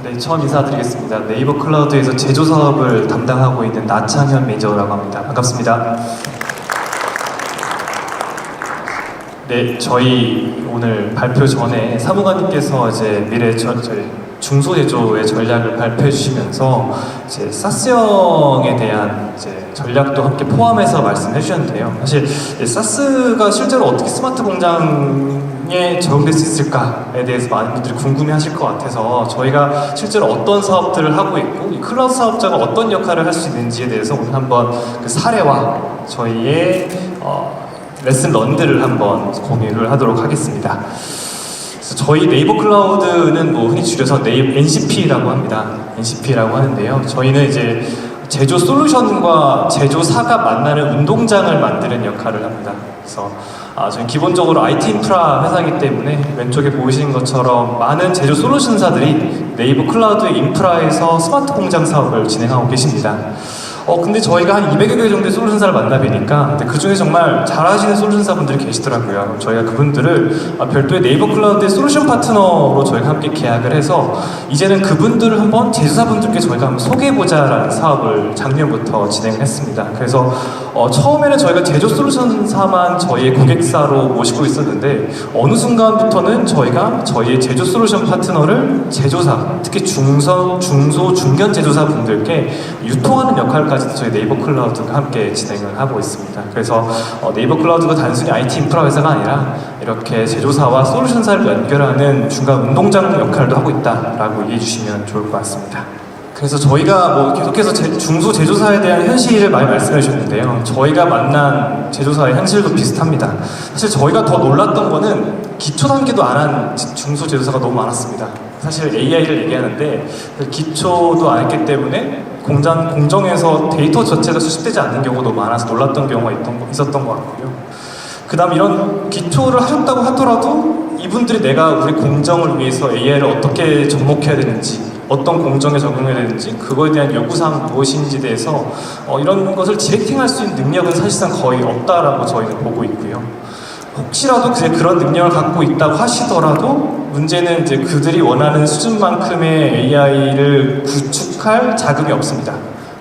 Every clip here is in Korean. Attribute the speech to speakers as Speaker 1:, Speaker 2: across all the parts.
Speaker 1: 네, 처음 인사드리겠습니다. 네이버 클라우드에서 제조 사업을 담당하고 있는 나창현 매니저라고 합니다. 반갑습니다. 네, 저희 오늘 발표 전에 사무관님께서 이제 미래 저희 중소제조의 전략을 발표해 주시면서 이제 사스형에 대한 이제 전략도 함께 포함해서 말씀해 주셨는데요. 사실 사스가 실제로 어떻게 스마트 공장에 적용될 수 있을까에 대해서 많은 분들이 궁금해하실 것 같아서 저희가 실제로 어떤 사업들을 하고 있고 이 클라우드 사업자가 어떤 역할을 할 수 있는지에 대해서 오늘 한번 그 사례와 저희의 레슨 런들을 한번 공유를 하도록 하겠습니다. 그래서 저희 네이버 클라우드는 뭐 흔히 줄여서 NCP라고 합니다. NCP라고 하는데요. 저희는 이제 제조 솔루션과 제조사가 만나는 운동장을 만드는 역할을 합니다. 그래서 저희 기본적으로 IT 인프라 회사이기 때문에 왼쪽에 보이시는 것처럼 많은 제조 솔루션사들이 네이버 클라우드의 인프라에서 스마트 공장 사업을 진행하고 계십니다. 근데 저희가 한 200여 개 정도의 솔루션사를 만나뵈니까 그 중에 정말 잘하시는 솔루션사 분들이 계시더라고요. 저희가 그분들을 별도의 네이버 클라우드의 솔루션 파트너로 저희가 함께 계약을 해서 이제는 그분들을 한번 제조사분들께 저희가 한번 소개해보자라는 사업을 작년부터 진행을 했습니다. 그래서 처음에는 저희가 제조 솔루션사만 저희의 고객사로 모시고 있었는데 어느 순간부터는 저희가 저희의 제조 솔루션 파트너를 제조사, 특히 중소, 중견 제조사 분들께 유통하는 역할까지 저희 네이버 클라우드가 함께 진행을 하고 있습니다. 그래서 네이버 클라우드가 단순히 IT 인프라 회사가 아니라 이렇게 제조사와 솔루션사를 연결하는 중간 운동장 역할도 하고 있다라고 이해해 주시면 좋을 것 같습니다. 그래서 저희가 뭐 계속해서 중소 제조사에 대한 현실을 많이 말씀해 주셨는데요. 저희가 만난 제조사의 현실도 비슷합니다. 사실 저희가 더 놀랐던 거는 기초 단계도 안 한 중소 제조사가 너무 많았습니다. 사실 AI를 얘기하는데 기초도 안 했기 때문에 공정에서 데이터 자체가 수집되지 않는 경우도 많아서 놀랐던 경우가 있었던 것 같고요. 그 다음 이런 기초를 하셨다고 하더라도 이분들이 내가 우리 공정을 위해서 AI를 어떻게 접목해야 되는지 어떤 공정에 적용해야 되는지 그거에 대한 요구사항 무엇인지에 대해서 이런 것을 디렉팅할 수 있는 능력은 사실상 거의 없다라고 저희는 보고 있고요. 혹시라도 그런 능력을 갖고 있다고 하시더라도 문제는 이제 그들이 원하는 수준만큼의 AI를 구축할 자금이 없습니다.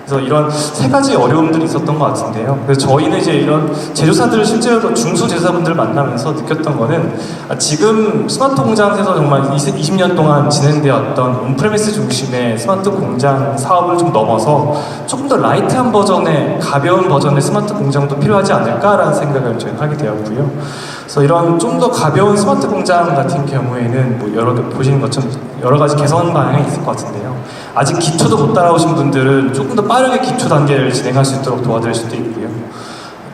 Speaker 1: 그래서 이런 세 가지 어려움들이 있었던 것 같은데요. 그래서 저희는 이제 이런 제조사들을 실제로 중소 제조사분들을 만나면서 느꼈던 거는 지금 스마트 공장에서 정말 20년 동안 진행되었던 온프레미스 중심의 스마트 공장 사업을 좀 넘어서 조금 더 라이트한 버전의 가벼운 버전의 스마트 공장도 필요하지 않을까라는 생각을 저희는 하게 되었고요. 그래서 이런 좀 더 가벼운 스마트 공장 같은 경우에는 뭐 보시는 것처럼 여러 가지 개선 방향이 있을 것 같은데요. 아직 기초도 못 따라오신 분들은 조금 더 빠르게 기초 단계를 진행할 수 있도록 도와드릴 수도 있고요.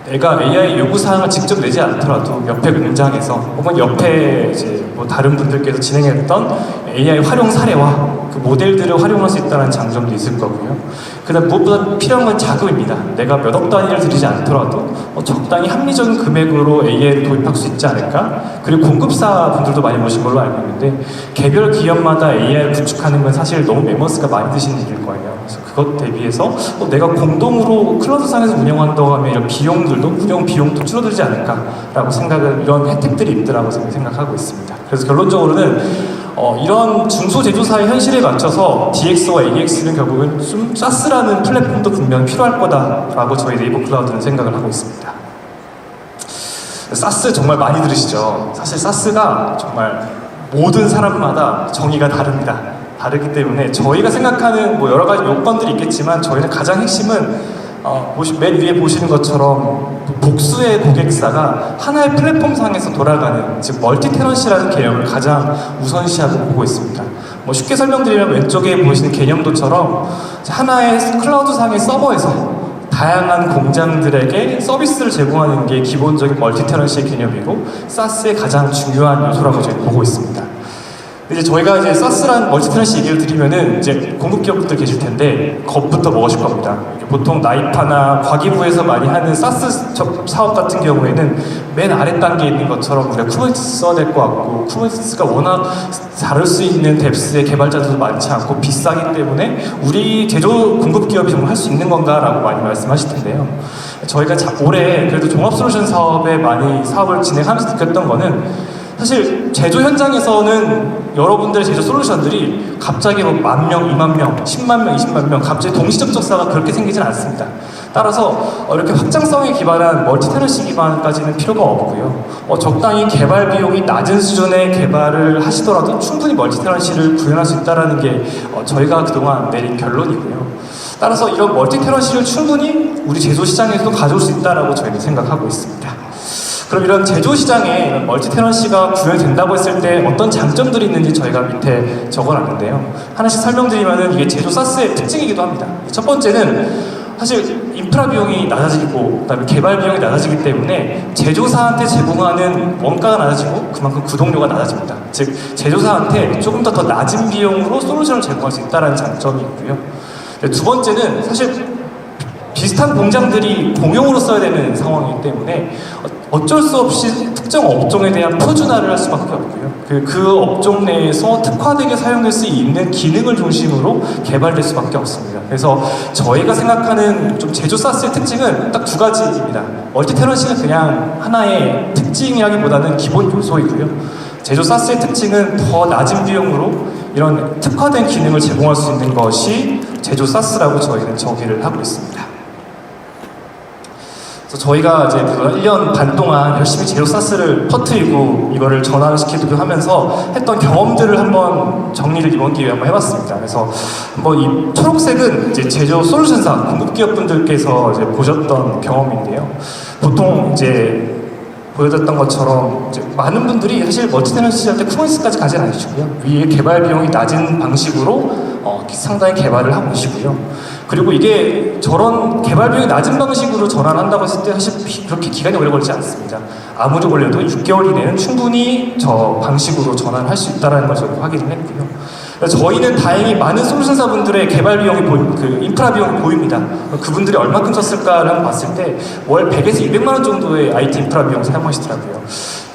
Speaker 1: 내가 AI 요구사항을 직접 내지 않더라도 옆에 공장에서 혹은 옆에 이제 뭐 다른 분들께서 진행했던 AI 활용 사례와 그 모델들을 활용할 수 있다는 장점도 있을 거고요. 그다음 무엇보다 필요한 건 자금입니다. 내가 몇 억 단위를 들이지 않더라도 적당히 합리적인 금액으로 AI를 도입할 수 있지 않을까? 그리고 공급사 분들도 많이 모신 걸로 알고 있는데 개별 기업마다 AI를 구축하는 건 사실 너무 매머스가 많이 드시는 일일 거예요. 그래서 그것 대비해서 내가 공동으로 클라우드상에서 운영한다고 하면 이런 비용들도 운영 비용도 줄어들지 않을까라고 이런 혜택들이 있더라고 생각하고 있습니다. 그래서 결론적으로는 이런 중소 제조사의 현실에 맞춰서 DX와 AX는 결국은 좀 사스라는 플랫폼도 분명 필요할 거다라고 저희 네이버 클라우드는 생각을 하고 있습니다. 사스 정말 많이 들으시죠? 사실 사스가 정말 모든 사람마다 정의가 다릅니다. 다르기 때문에 저희가 생각하는 뭐 여러 가지 요건들이 있겠지만 저희는 가장 핵심은 맨 위에 보시는 것처럼 복수의 고객사가 하나의 플랫폼상에서 돌아가는 즉 멀티 테넌시라는 개념을 가장 우선시하고 보고 있습니다. 뭐 쉽게 설명드리면 왼쪽에 보시는 개념도처럼 하나의 클라우드상의 서버에서 다양한 공장들에게 서비스를 제공하는 게 기본적인 멀티 테넌시의 개념이고 사스의 가장 중요한 요소라고 저희는 보고 있습니다. 이제 저희가 이제 사스란 멀티 테넌시 얘기를 드리면은 이제 공급 기업분들 계실 텐데 겁부터 먹으실 겁니다. 보통 나이파나 과기부에서 많이 하는 사스 사업 같은 경우에는 맨 아래 단계에 있는 것처럼 우리가 쿠버네티스 써야 될 것 같고 쿠버네티스가 워낙 다룰 수 있는 뎁스의 개발자들도 많지 않고 비싸기 때문에 우리 제조 공급 기업이 정말 할 수 있는 건가라고 많이 말씀하실 텐데요. 저희가 올해 그래도 종합솔루션 사업에 많이 사업을 진행하면서 느꼈던 거는 사실 제조 현장에서는 여러분들의 제조 솔루션들이 갑자기 뭐 10,000명, 20,000명, 10만 명, 20만 명 갑자기 동시접촉사가 그렇게 생기진 않습니다. 따라서 이렇게 확장성에 기반한 멀티테넌시 기반까지는 필요가 없고요. 적당히 개발 비용이 낮은 수준의 개발을 하시더라도 충분히 멀티테넌시를 구현할 수 있다는 게 저희가 그동안 내린 결론이고요. 따라서 이런 멀티테넌시를 충분히 우리 제조 시장에서도 가져올 수 있다고 저희는 생각하고 있습니다. 그럼 이런 제조 시장에 이런 멀티테넌시가 구현된다고 했을 때 어떤 장점들이 있는지 저희가 밑에 적어놨는데요. 하나씩 설명드리면은 이게 제조 사스의 특징이기도 합니다. 첫 번째는 사실 인프라 비용이 낮아지고 그다음에 개발 비용이 낮아지기 때문에 제조사한테 제공하는 원가가 낮아지고 그만큼 구독료가 낮아집니다. 즉 제조사한테 조금 더 낮은 비용으로 솔루션을 제공할 수 있다는 장점이 있고요. 두 번째는 사실 비슷한 공장들이 공용으로 써야 되는 상황이기 때문에 어쩔 수 없이 특정 업종에 대한 표준화를 할 수밖에 없고요. 그 업종 내에서 특화되게 사용될 수 있는 기능을 중심으로 개발될 수밖에 없습니다. 그래서 저희가 생각하는 좀 제조 사스의 특징은 딱 두 가지입니다. 멀티테넌시는 그냥 하나의 특징이라기보다는 기본 요소이고요. 제조 사스의 특징은 더 낮은 비용으로 이런 특화된 기능을 제공할 수 있는 것이 제조 사스라고 저희는 정의를 하고 있습니다. 그래서 저희가 이제 1년 반 동안 열심히 제조 사스를 퍼뜨리고 이거를 전환을 시키기도 하면서 했던 경험들을 한번 정리를 이번 기회에 한번 해봤습니다. 그래서 한번 이 초록색은 이제 제조 솔루션사 공급기업분들께서 이제 보셨던 경험인데요. 보통 이제 보여줬던 것처럼 이제 많은 분들이 사실 멀티테넌시 할 때 쿠버니스까지 가지 않으시고요. 위에 개발 비용이 낮은 방식으로 상당히 개발을 하고 계시고요. 그리고 이게 저런 개발 비용이 낮은 방식으로 전환한다고 했을 때 사실 그렇게 기간이 오래 걸리지 않습니다. 아무리 걸려도 6개월 이내는 충분히 저 방식으로 전환할 수 있다는 걸 저희가 확인을 했고요. 저희는 다행히 많은 솔루션사분들의 개발 비용이 그 인프라 비용이 보입니다. 그분들이 얼마큼 썼을까를 한번 봤을 때 월 100에서 200만 원 정도의 IT 인프라 비용을 사용하시더라고요.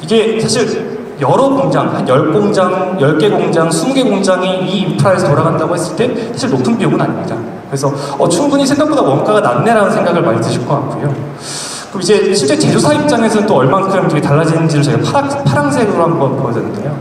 Speaker 1: 이게 사실 여러 공장, 한 10공장, 10개 공장, 20개 공장이 이 인프라에서 돌아간다고 했을 때 사실 높은 비용은 아닙니다. 그래서 충분히 생각보다 원가가 낮네라는 생각을 많이 드실 것 같고요. 그럼 이제 실제 제조사 입장에서는 또 얼만큼 이게 달라지는지를 저희가 파란색으로 한번 보여드렸는데요.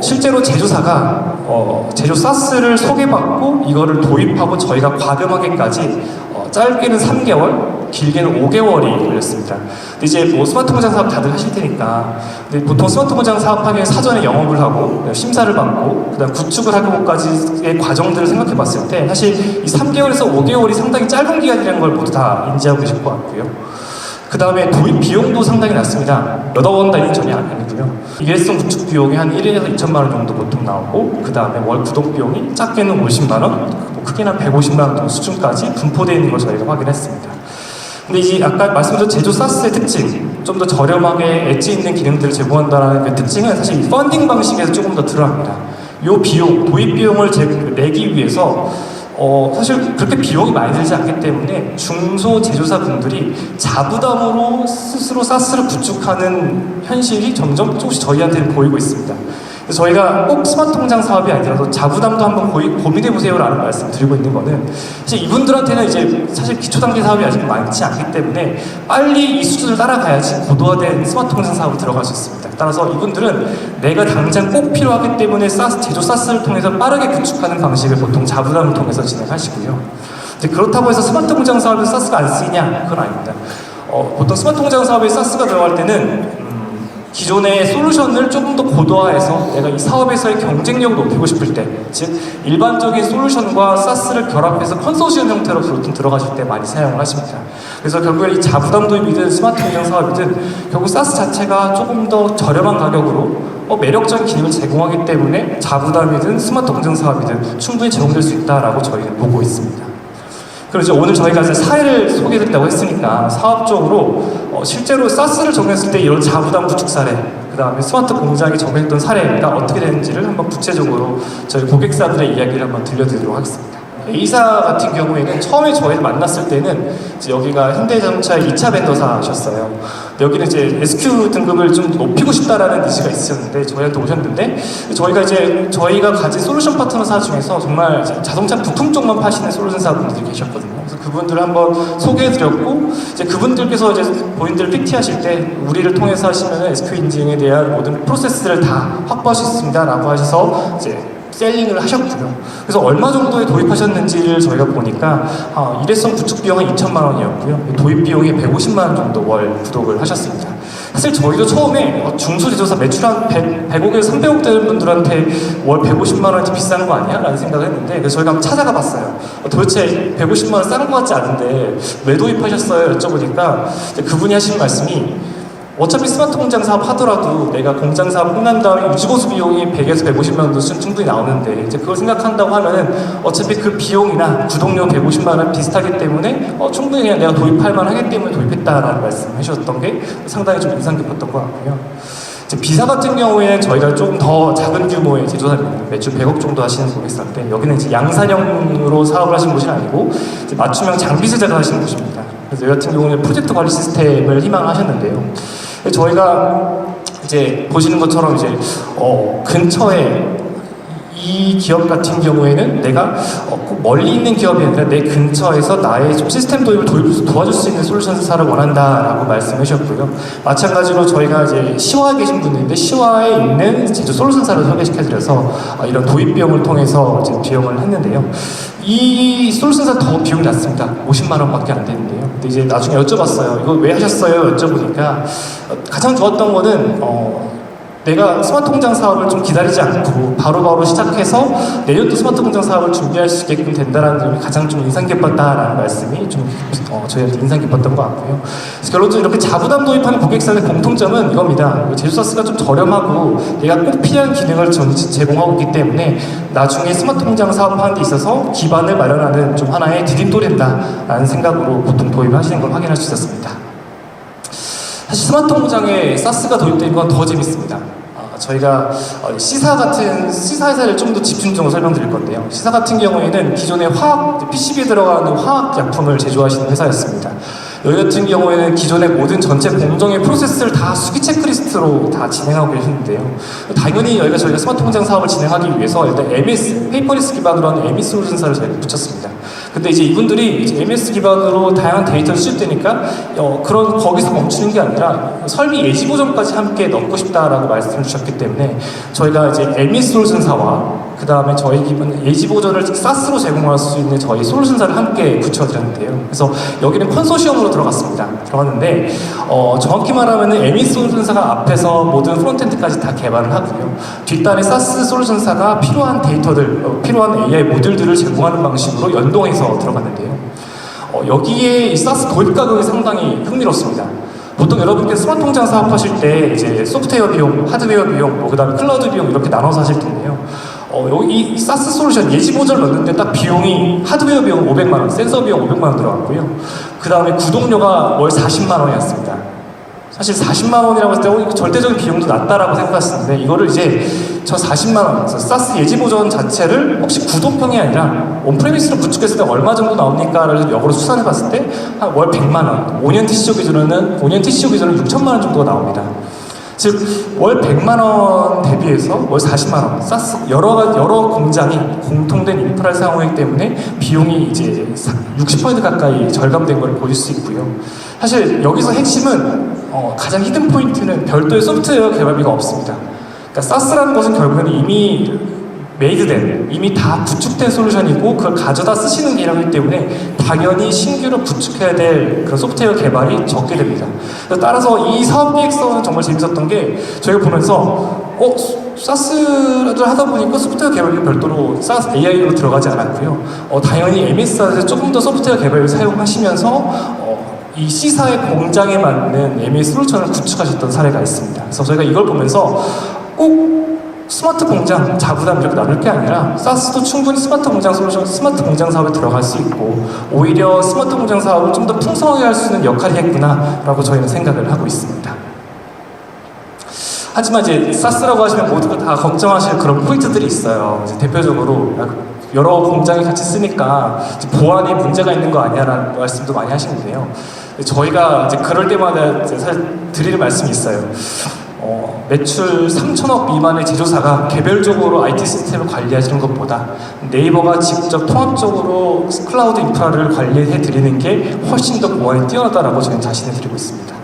Speaker 1: 실제로 제조사가 제조 사스를 소개받고 이거를 도입하고 저희가 과금하기까지 짧게는 3개월, 길게는 5개월이 걸렸습니다. 근데 이제 뭐 스마트 공장 사업 다들 하실 테니까 근데 보통 스마트 공장 사업하기 위해 사전에 영업을 하고 심사를 받고 그다음 구축을 하고까지의 과정들을 생각해 봤을 때 사실 이 3개월에서 5개월이 상당히 짧은 기간이라는 걸 모두 다 인지하고 계실 것 같고요. 그 다음에 도입 비용도 상당히 낮습니다. 몇 억 원 단위 전이 아니고요. 일회성 구축 비용이 한 1에서 2천만 원 정도 보통 나오고 그 다음에 월 구독 비용이 작게는 50만 원, 크게는 150만 원 정도 수준까지 분포되어 있는 걸 저희가 확인했습니다. 근데 이제 아까 말씀드린 제조 사스의 특징, 좀 더 저렴하게 엣지 있는 기능들을 제공한다는 그 특징은 사실 이 펀딩 방식에서 조금 더 드러납니다. 이 비용, 도입 비용을 내기 위해서 사실 그렇게 비용이 많이 들지 않기 때문에 중소 제조사분들이 자부담으로 스스로 사스를 구축하는 현실이 점점 조금씩 저희한테는 보이고 있습니다. 그래서 저희가 꼭 스마트 공장 사업이 아니라도 자부담도 한번 고민해보세요라는 말씀 드리고 있는 거는 사실 이분들한테는 이제 사실 기초 단계 사업이 아직 많지 않기 때문에 빨리 이 수준을 따라가야지 고도화된 스마트 공장 사업으로 들어갈 수 있습니다. 따라서 이분들은 내가 당장 꼭 필요하기 때문에 제조 사스를 통해서 빠르게 구축하는 방식을 보통 자부담을 통해서 진행하시고요. 이제 그렇다고 해서 스마트 공장 사업에 사스가 안 쓰이냐? 그건 아닙니다. 보통 스마트 공장 사업에 사스가 들어갈 때는 기존의 솔루션을 조금 더 고도화해서 내가 이 사업에서의 경쟁력을 높이고 싶을 때, 즉 일반적인 솔루션과 사스를 결합해서 컨소시엄 형태로 보통 들어가실 때 많이 사용을 하십니다. 그래서 결국에 이 자부담 도입이든 스마트 공장 사업이든 결국 사스 자체가 조금 더 저렴한 가격으로 매력적인 기능을 제공하기 때문에 자부담이든 스마트 공장 사업이든 충분히 제공될 수 있다라고 저희는 보고 있습니다. 그리고 이제 오늘 저희가 이제 사례를 소개해드린다고 했으니까 사업적으로 실제로 사스를 적용했을 때 이런 자부담 구축 사례, 그 다음에 스마트 공장이 적용했던 사례가 어떻게 되는지를 한번 구체적으로 저희 고객사들의 이야기를 한번 들려드리도록 하겠습니다.
Speaker 2: A사 같은 경우에는 처음에 저희를 만났을 때는 이제 여기가 현대자동차의 2차 벤더사셨어요. 여기는 이제 SQ 등급을 좀 높이고 싶다라는 의지가 있으셨는데 저희한테 오셨는데 저희가 가진 솔루션 파트너사 중에서 정말 자동차 부품 쪽만 파시는 솔루션사분들이 계셨거든요. 그래서 그분들을 한번 소개해드렸고 이제 그분들께서 이제 본인들 PT하실 때 우리를 통해서 하시면 SQ 인증에 대한 모든 프로세스를 다 확보하실 수 있습니다라고 하셔서 이제 셀링을 하셨고요. 그래서 얼마 정도에 도입하셨는지를 저희가 보니까 일회성 구축 비용은 2천만 원이었고요. 도입 비용이 150만 원 정도 월 구독을 하셨습니다. 사실 저희도 처음에 중소제조사 매출 한 100억에서 300억 되는 분들한테 월 150만 원이 비싼 거 아니야? 라는 생각을 했는데 그래서 저희가 한번 찾아가 봤어요. 도대체 150만 원 싼 거 같지 않은데 왜 도입하셨어요? 여쭤보니까 그분이 하신 말씀이 어차피 스마트 공장 사업 하더라도 내가 공장 사업 끝난 다음에 유지보수 비용이 100에서 150만 원도 충분히 나오는데 이제 그걸 생각한다고 하면은 어차피 그 비용이나 구독료 150만 원 비슷하기 때문에 충분히 그냥 내가 도입할 만하기 때문에 도입했다라는 말씀을 해주셨던 게 상당히 좀 인상 깊었던 것 같고요. 이제 B사 같은 경우에는 저희가 조금 더 작은 규모의 제조사입니다. 매출 100억 정도 하시는 분이 있었는데 여기는 이제 양산형으로 사업을 하시는 곳이 아니고 이제 맞춤형 장비 제작을 하시는 곳입니다. 그래서 여기 같은 경우는 프로젝트 관리 시스템을 희망하셨는데요. 저희가 이제 보시는 것처럼 이제 근처에 이 기업 같은 경우에는 내가 꼭 멀리 있는 기업이 아니라 내 근처에서 나의 좀 시스템 도입을 도와줄 수 있는 솔루션사를 원한다라고 말씀해 주셨고요. 마찬가지로 저희가 이제 시화에 계신 분인데 시화에 있는 제조 솔루션사를 소개시켜드려서 이런 도입 비용을 통해서 이제 비용을 했는데요. 이 솔루션사 더 비용이 낮습니다. 50만 원밖에 안 되는데요. 근데 이제 나중에 여쭤봤어요. 이거 왜 하셨어요? 여쭤보니까 가장 좋았던 거는 내가 스마트 공장 사업을 좀 기다리지 않고 바로바로 시작해서 내년도 스마트 공장 사업을 준비할 수 있게끔 된다는 점이 가장 좀 인상 깊었다라는 말씀이 좀 저희한테 인상 깊었던 것 같고요. 그래서 결론적으로 이렇게 자부담 도입하는 고객사의 공통점은 이겁니다. 제조사스가 좀 저렴하고 내가 꼭 필요한 기능을 제공하고 있기 때문에 나중에 스마트 공장 사업하는 데 있어서 기반을 마련하는 좀 하나의 디딤돌이 된다라는 생각으로 보통 도입하시는 걸 확인할 수 있었습니다. 사실 스마트 공장에 사스가 도입된 건 더 재밌습니다. 저희가 C사 회사를 좀 더 집중적으로 설명드릴 건데요. C사 같은 경우에는 기존의 PCB에 들어가는 화학 약품을 제조하시는 회사였습니다. 여기 같은 경우에는 기존의 모든 전체 공정의 프로세스를 다 수기 체크리스트로 다 진행하고 계시는데요. 당연히 저희가 스마트 공장 사업을 진행하기 위해서 일단 MS, 페이퍼리스 기반으로 하는 MS 솔루션사를 저희가 붙였습니다. 근데 이제 이분들이 이제 MS 기반으로 다양한 데이터를 수집되니까 거기서 멈추는 게 아니라 설비 예지 보정까지 함께 넣고 싶다라고 말씀을 주셨기 때문에 저희가 이제 MS 솔루션사와 그 다음에 저희 기본 예지 보전을 사스로 제공할 수 있는 저희 솔루션사를 함께 붙여드렸는데요. 그래서 여기는 컨소시엄으로 들어갔는데 정확히 말하면 MS 솔루션사가 앞에서 모든 프론트엔드까지 다 개발을 하고요. 뒷단에 사스 솔루션사가 필요한 데이터들, 필요한 AI 모듈들을 제공하는 방식으로 연동해서 들어갔는데요. 여기에 이 사스 도입 가격이 상당히 흥미롭습니다. 보통 여러분께서 스마트 공장 사업하실 때 이제 소프트웨어 비용, 하드웨어 비용, 그 다음에 클라우드 비용 이렇게 나눠서 하실 텐데요. 여기 이 사스 솔루션 예지 보전을 넣는데 딱 비용이 하드웨어 비용 500만 원, 센서 비용 500만 원 들어갔고요. 그 다음에 구독료가 월 40만 원이었습니다. 사실 40만 원이라고 했을 때 절대적인 비용도 낮다라고 생각했었는데 이거를 이제 저 40만 원, 사스 예지 보전 자체를 혹시 구독형이 아니라 온프레미스로 구축했을 때 얼마 정도 나옵니까를 역으로 수산해 봤을 때 한 월 100만 원, 5년 TCO 기준으로는 6천만 원 정도가 나옵니다. 즉 월 100만 원 대비해서 월 40만 원, 사스 여러 공장이 공통된 인프라를 사용하기 때문에 비용이 이제 60% 가까이 절감된 걸 보실 수 있고요. 사실 여기서 핵심은 가장 히든 포인트는 별도의 소프트웨어 개발비가 없습니다. 그러니까 사스라는 것은 결국에는 이미 메이드된, 이미 다 구축된 솔루션이고 그걸 가져다 쓰시는 개념이기 때문에 당연히 신규로 구축해야 될 그런 소프트웨어 개발이 적게 됩니다. 따라서 이 사업 기획서는 정말 재밌었던 게 저희가 보면서 사스를 하다 보니까 소프트웨어 개발비 별도로 사스 AI로 들어가지 않았고요. 당연히 MS에서 조금 더 소프트웨어 개발을 사용하시면서 이 C사의 공장에 맞는 MS 솔루션을 구축하셨던 사례가 있습니다. 그래서 저희가 이걸 보면서 꼭 스마트 공장, 자부담 이렇게 나눌 게 아니라 사스도 충분히 스마트 공장 솔루션, 스마트 공장 사업에 들어갈 수 있고 오히려 스마트 공장 사업을 좀 더 풍성하게 할 수 있는 역할이 했구나라고 저희는 생각을 하고 있습니다. 하지만 이제 사스라고 하시면 모두가 다 걱정하실 그런 포인트들이 있어요. 이제 대표적으로 여러 공장이 같이 쓰니까 보안에 문제가 있는 거 아니야라는 말씀도 많이 하시는데요. 저희가 이제 그럴 때마다 이제 사실 드리는 말씀이 있어요. 매출 3천억 미만의 제조사가 개별적으로 IT 시스템을 관리하시는 것보다 네이버가 직접 통합적으로 클라우드 인프라를 관리해 드리는 게 훨씬 더 보안이 뛰어나다라고 저희는 자신해 드리고 있습니다.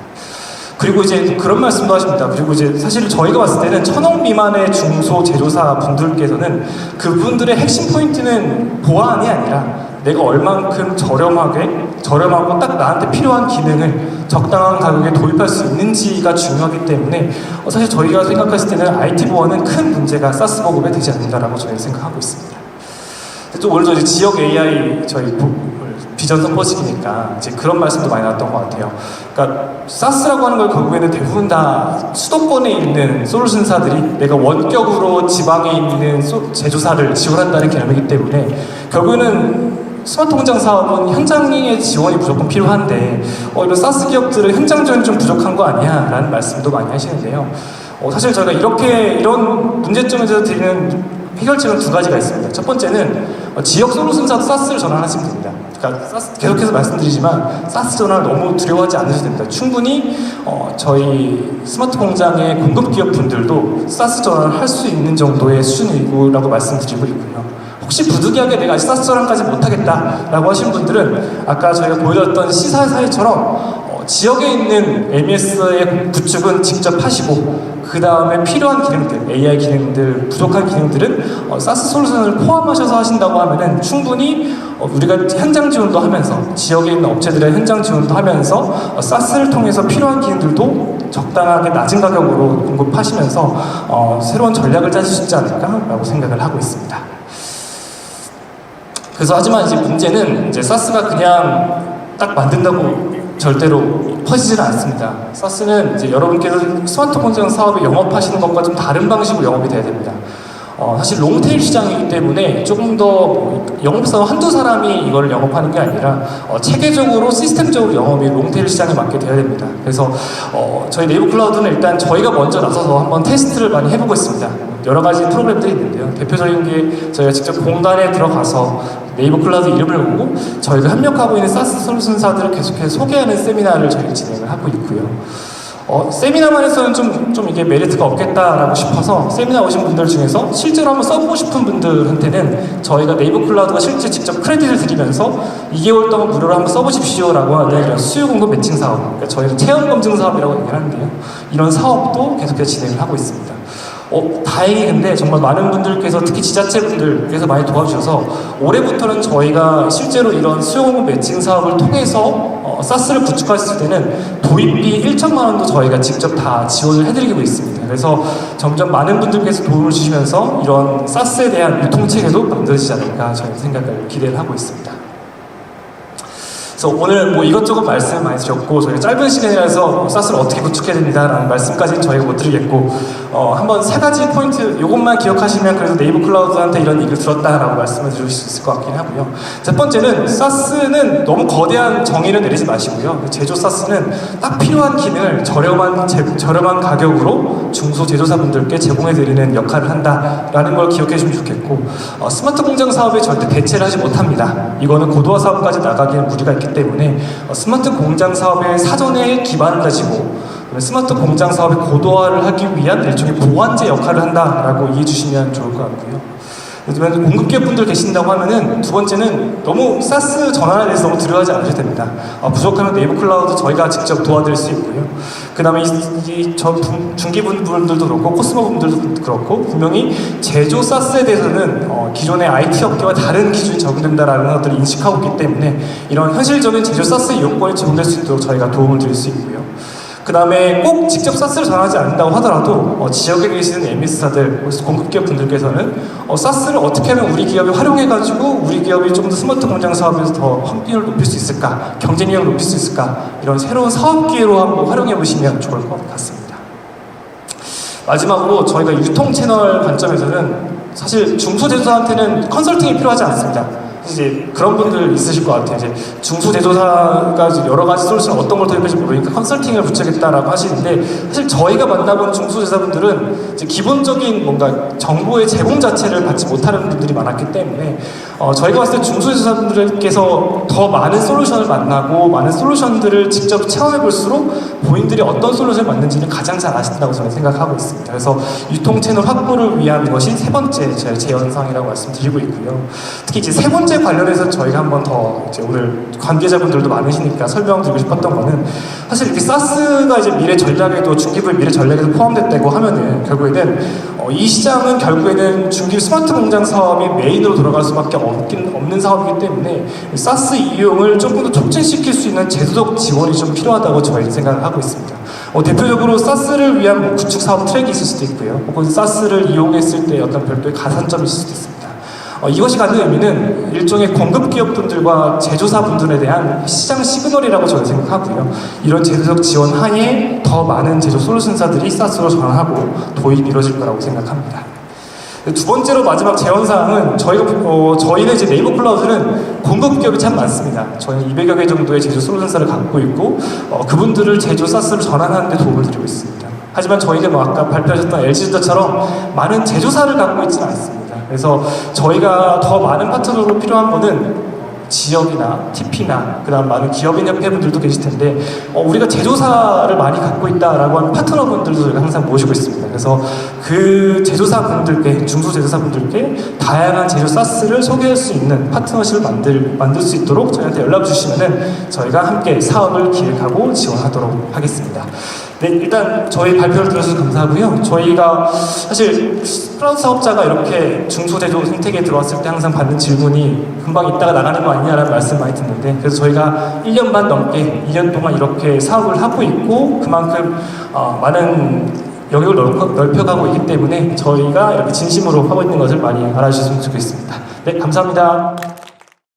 Speaker 2: 그리고 이제 그런 말씀도 하십니다. 그리고 이제 사실 저희가 봤을 때는 1,000억 미만의 중소 제조사 분들께서는 그분들의 핵심 포인트는 보안이 아니라 내가 얼만큼 저렴하고 딱 나한테 필요한 기능을 적당한 가격에 도입할 수 있는지가 중요하기 때문에 사실 저희가 생각했을 때는 IT 보안은 큰 문제가 사스 보급에 되지 않는다라고 저희는 생각하고 있습니다. 또 오늘도 이제 지역 AI 저희 비전 선포식이니까 이제 그런 말씀도 많이 나왔던 것 같아요. 그러니까 사스라고 하는 걸 결국에는 대부분 다 수도권에 있는 솔루션사들이 내가 원격으로 지방에 있는 제조사를 지원한다는 개념이기 때문에 결국에는 스마트 공장 사업은 현장의 지원이 무조건 필요한데 이런 사스 기업들은 현장 지원이 좀 부족한 거 아니야? 라는 말씀도 많이 하시는데요. 사실 저희가 이런 문제점에 대해서 드리는 해결책은 두 가지가 있습니다. 첫 번째는 지역 솔루션사도 사스를 전환하시면 됩니다. 그러니까 계속해서 말씀드리지만 사스 전환을 너무 두려워하지 않으셔도 됩니다. 충분히 저희 스마트 공장의 공급 기업 분들도 사스 전환을 할 수 있는 정도의 수준이라고 말씀드리고 있고요. 혹시 부득이하게 내가 아직 사스 전환까지 못하겠다라고 하신 분들은 아까 저희가 보여드렸던 시사사회처럼 지역에 있는 MES의 구축은 직접 하시고 그 다음에 필요한 기능들, AI 기능들, 부족한 기능들은 사스 솔루션을 포함하셔서 하신다고 하면은 충분히 우리가 현장 지원도 하면서 지역에 있는 업체들의 현장 지원도 하면서 사스를 통해서 필요한 기능들도 적당하게 낮은 가격으로 공급하시면서 새로운 전략을 짜실 수 있지 않을까라고 생각을 하고 있습니다. 그래서 하지만 이제 문제는 이제 사스가 그냥 딱 만든다고 절대로 퍼지지는 않습니다. 사스는 이제 여러분께서 스마트 공장 사업을 영업하시는 것과 좀 다른 방식으로 영업이 돼야 됩니다. 사실 롱테일 시장이기 때문에 조금 더 영업사원 한두 사람이 이걸 영업하는 게 아니라 체계적으로 시스템적으로 영업이 롱테일 시장에 맞게 돼야 됩니다. 그래서 저희 네이버 클라우드는 일단 저희가 먼저 나서서 한번 테스트를 많이 해보고 있습니다. 여러 가지 프로그램들이 있는데요. 대표적인 게 저희가 직접 공간에 들어가서 네이버 클라우드 이름을 보고 저희가 협력하고 있는 사스 솔루션사들을 계속해서 소개하는 세미나를 저희가 진행을 하고 있고요. 세미나만 해서는 좀 이게 메리트가 없겠다라고 싶어서 세미나 오신 분들 중에서 실제로 한번 써보고 싶은 분들한테는 저희가 네이버 클라우드가 실제 직접 크레딧을 드리면서 2개월 동안 무료로 한번 써보십시오라고 하는 이런 수요 공급 매칭 사업, 그러니까 저희는 체험 검증 사업이라고 얘기를 하는데요. 이런 사업도 계속해서 진행을 하고 있습니다. 다행히 근데 정말 많은 분들께서 특히 지자체 분들께서 많이 도와주셔서 올해부터는 저희가 실제로 이런 수요공급 매칭 사업을 통해서 사스를 구축했을 때는 도입비 1천만 원도 저희가 직접 다 지원을 해드리고 있습니다. 그래서 점점 많은 분들께서 도움을 주시면서 이런 사스에 대한 유통체계도 만들어지지 않을까 저희는 생각을 기대를 하고 있습니다. 그래서 오늘 뭐 이것저것 말씀 많이 드렸고 저희가 짧은 시간이라서 사스를 어떻게 구축해야 됩니다라는 말씀까지는 저희가 못 드리겠고 한번 세 가지 포인트 이것만 기억하시면 그래도 네이버 클라우드한테 이런 얘기를 들었다라고 말씀을 드릴 수 있을 것 같긴 하고요. 첫 번째는 사스는 너무 거대한 정의를 내리지 마시고요. 제조 사스는 딱 필요한 기능을 저렴한 가격으로 중소 제조사분들께 제공해드리는 역할을 한다라는 걸 기억해 주시면 좋겠고 스마트 공장 사업에 절대 대체를 하지 못합니다. 이거는 고도화 사업까지 나가기에는 무리가 있기 때문에 스마트 공장 사업의 사전에 기반을 가지고 스마트 공장 사업의 고도화를 하기 위한 일종의 보완제 역할을 한다라고 이해해 주시면 좋을 것 같고요. 그렇지만 공급기업분들 계신다고 하면은 두 번째는 너무 사스 전환에 대해서 너무 두려워하지 않으셔도 됩니다. 부족하면 네이버 클라우드 저희가 직접 도와드릴 수 있고요. 그 다음에 중기분들도 그렇고 코스모 분들도 그렇고 분명히 제조 사스에 대해서는 기존의 IT 업계와 다른 기준이 적용된다라는 것들을 인식하고 있기 때문에 이런 현실적인 제조 사스 이용권이 제공될 수 있도록 저희가 도움을 드릴 수 있고요. 그 다음에 꼭 직접 사스를 전하지 않는다고 하더라도 지역에 계시는 MS사들, 공급기업 분들께서는 사스를 어떻게 하면 우리 기업이 활용해가지고 우리 기업이 좀 더 스마트 공장 사업에서 더 확률을 높일 수 있을까, 경쟁력을 높일 수 있을까 이런 새로운 사업 기회로 한번 활용해 보시면 좋을 것 같습니다. 마지막으로 저희가 유통 채널 관점에서는 사실 중소제조사한테는 컨설팅이 필요하지 않습니다. 이제 그런 분들 있으실 것 같아요. 이제 중소제조사가 이제 여러 가지 솔루션 어떤 걸 도입할지 모르니까 컨설팅을 붙여야겠다라고 하시는데 사실 저희가 만나본 중소제조사분들은 이제 기본적인 뭔가 정보의 제공 자체를 받지 못하는 분들이 많았기 때문에 저희가 봤을 때 중소제조사분들께서 더 많은 솔루션을 만나고 많은 솔루션들을 직접 체험해 볼수록 본인들이 어떤 솔루션을 맞는지를 가장 잘 아신다고 저는 생각하고 있습니다. 그래서 유통 채널 확보를 위한 것이 세 번째 제 제언사항이라고 말씀드리고 있고요. 특히 이제 세 번째 관련해서 저희가 한 번 더 이제 오늘 관계자분들도 많으시니까 설명드리고 싶었던 거는 사실 이렇게 사스가 이제 미래 전략에도 중기부의 미래 전략에도 포함됐다고 하면은 결국에는 이 시장은 결국에는 중기부 스마트 공장 사업이 메인으로 돌아갈 수밖에 없는 사업이기 때문에 사스 이용을 조금 더 촉진시킬 수 있는 제도적 지원이 좀 필요하다고 저희는 생각을 하고 있습니다. 대표적으로 사스를 위한 뭐 구축 사업 트랙이 있을 수도 있고요. 혹은 사스를 이용했을 때 어떤 별도의 가산점이 있을 수도 있습니다. 이것이 갖는 의미는 일종의 공급 기업분들과 제조사분들에 대한 시장 시그널이라고 저는 생각하고요. 이런 제도적 지원 하에 더 많은 제조 솔루션사들이 사스로 전환하고 도입이 이루어질 거라고 생각합니다. 두 번째로 마지막 제언사항은 저희는 이제 네이버 클라우드는 공급 기업이 참 많습니다. 저희는 200여 개 정도의 제조 솔루션사를 갖고 있고 그분들을 제조 사스를 전환하는 데 도움을 드리고 있습니다. 하지만 저희가 뭐 아까 발표하셨던 LG전자처럼 많은 제조사를 갖고 있지는 않습니다. 그래서 저희가 더 많은 파트너로 필요한 거는 지역이나 TP나 그다음 많은 기업인 협회분들도 계실 텐데 우리가 제조사를 많이 갖고 있다라고 하는 파트너분들도 저희가 항상 모시고 있습니다. 그래서 그 제조사분들께 중소제조사분들께 다양한 제조 사스를 소개할 수 있는 파트너십을 만들 수 있도록 저희한테 연락 주시면은 저희가 함께 사업을 기획하고 지원하도록 하겠습니다. 네, 일단 저희 발표를 들어주셔서 감사하고요. 저희가 사실 클라우드 사업자가 이렇게 중소제조 생태계에 들어왔을 때 항상 받는 질문이 금방 있다가 나가는 거 아니냐라는 말씀 많이 듣는데 그래서 저희가 1년 반 넘게 2년 동안 이렇게 사업을 하고 있고 그만큼 많은 영역을 넓혀가고 있기 때문에 저희가 이렇게 진심으로 하고 있는 것을 많이 알아주셨으면 좋겠습니다. 네, 감사합니다.